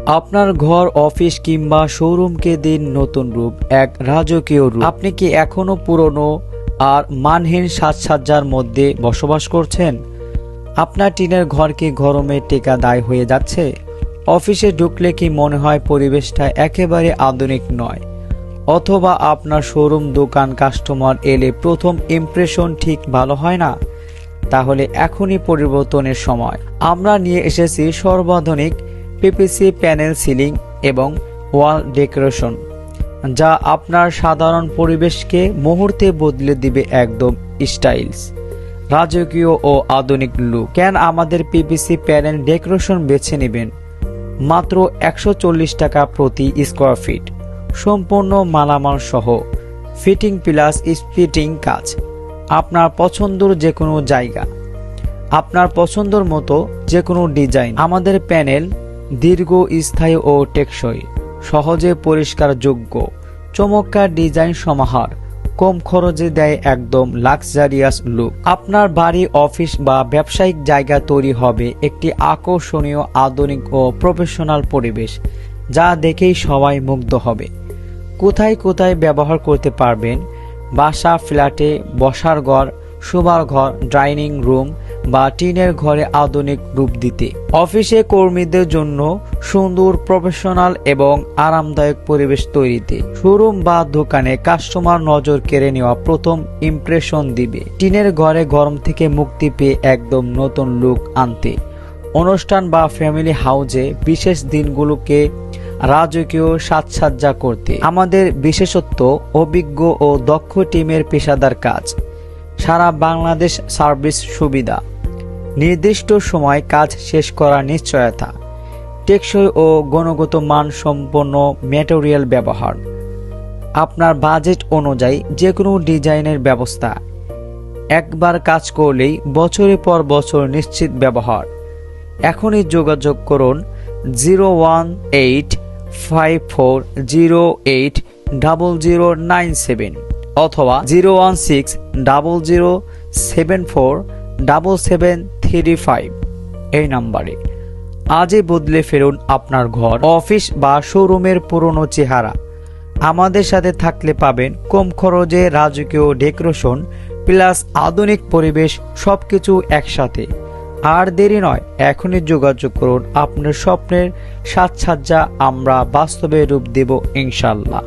আপনার ঘর, অফিস কিংবা শোরুমকে দিন নতুন রূপ, এক রাজকীয় রূপ। আপনি কি এখনো পুরনো আর মানহীন সাজসজ্জার মধ্যে বসবাস করছেন? আপনার টিনের ঘর কি গরমে টেকাদায় হয়ে যাচ্ছে? অফিসে ঢুকলে কি মনে হয় পরিবেশটা একেবারে আধুনিক নয়? অথবা আপনার শোরুম, দোকান, কাস্টমার এলে প্রথম ইমপ্রেশন ঠিক ভালো হয় না? তাহলে এখনই পরিবর্তনের সময়। আমরা নিয়ে এসেছি সর্বাধুনিক পিপিসি প্যানেল, সিলিং এবং ওয়াল ডেকোরেশন, যা আপনার সাধারণ পরিবেশকে মুহূর্তে বদলে দিবে একদম স্টাইলস, রাজকীয় ও আধুনিক লুক। কেন আমাদের পিপিসি প্যানেল ডেকোরেশন বেছে নেবেন? মাত্র 140 টাকা প্রতি স্কোয়ার ফিট, সম্পূর্ণ মালামাল সহ, ফিটিং প্লাস স্প্লিটিং কাজ। আপনার পছন্দের যে কোনো জায়গা, আপনার পছন্দের মতো যে কোনো ডিজাইন। আমাদের প্যানেল দীর্ঘস্থায়ী ও টেকসই, সহজে পরিষ্কারযোগ্য, চমৎকার ডিজাইন সমাহার, কম খরচে দেয় একদম লাক্সারিয়াস লুক। আপনার বাড়ি, অফিস বা ব্যবসায়িক জায়গা তৈরি হবে একটি আকর্ষণীয়, আধুনিক ও প্রফেশনাল পরিবেশ, যা দেখেই সবাই মুগ্ধ হবে। কোথায় কোথায় ব্যবহার করতে পারবেন? বাসা, ফ্ল্যাটে, বসার ঘর, শোবার ঘর, ডাইনিং রুম বা টিনের ঘরে আধুনিক রূপ দিতে। অফিসে কর্মীদের জন্য সুন্দর, প্রফেশনাল এবং আরামদায়ক পরিবেশ তৈরিতে। শোরুম বা দোকানে কাস্টমার নজর কেড়ে নেওয়া প্রথম ইমপ্রেশন দিবে। টিনের ঘরে গরম থেকে মুক্তি পেয়ে একদম নতুন লুক আনতে। অনুষ্ঠান বা ফ্যামিলি হাউজে বিশেষ দিনগুলোকে রাজকীয় সাজসজ্জা করতে। আমাদের বিশেষত্ব, অভিজ্ঞ ও দক্ষ টিমের পেশাদার কাজ, সারা বাংলাদেশ সার্ভিস সুবিধা, নির্দিষ্ট সময় কাজ শেষ করার নিশ্চয়তা, টেকসই ও গুণগত মান সম্পন্ন ম্যাটেরিয়াল ব্যবহার, আপনার বাজেট অনুযায়ী যে কোনো ডিজাইনের ব্যবস্থা। একবার কাজ করলেই বছরের পর বছর নিশ্চিত ব্যবহার। এখনই যোগাযোগ করুন 01854080097 অথবা 01600747735 এই নাম্বারে। আজই বদলে ফেলুন আপনার ঘর, অফিস বা শোরুমের পুরনো চেহারা। আমাদের সাথে থাকলে পাবেন কম খরচে রাজকীয় ডেকোরেশন প্লাস আধুনিক পরিবেশ, সবকিছু একসাথে। আর দেরি নয়, এখনই যোগাযোগ করুন। আপনার স্বপ্নের সাজসজ্জা আমরা বাস্তবে রূপ দেব ইনশাল্লাহ।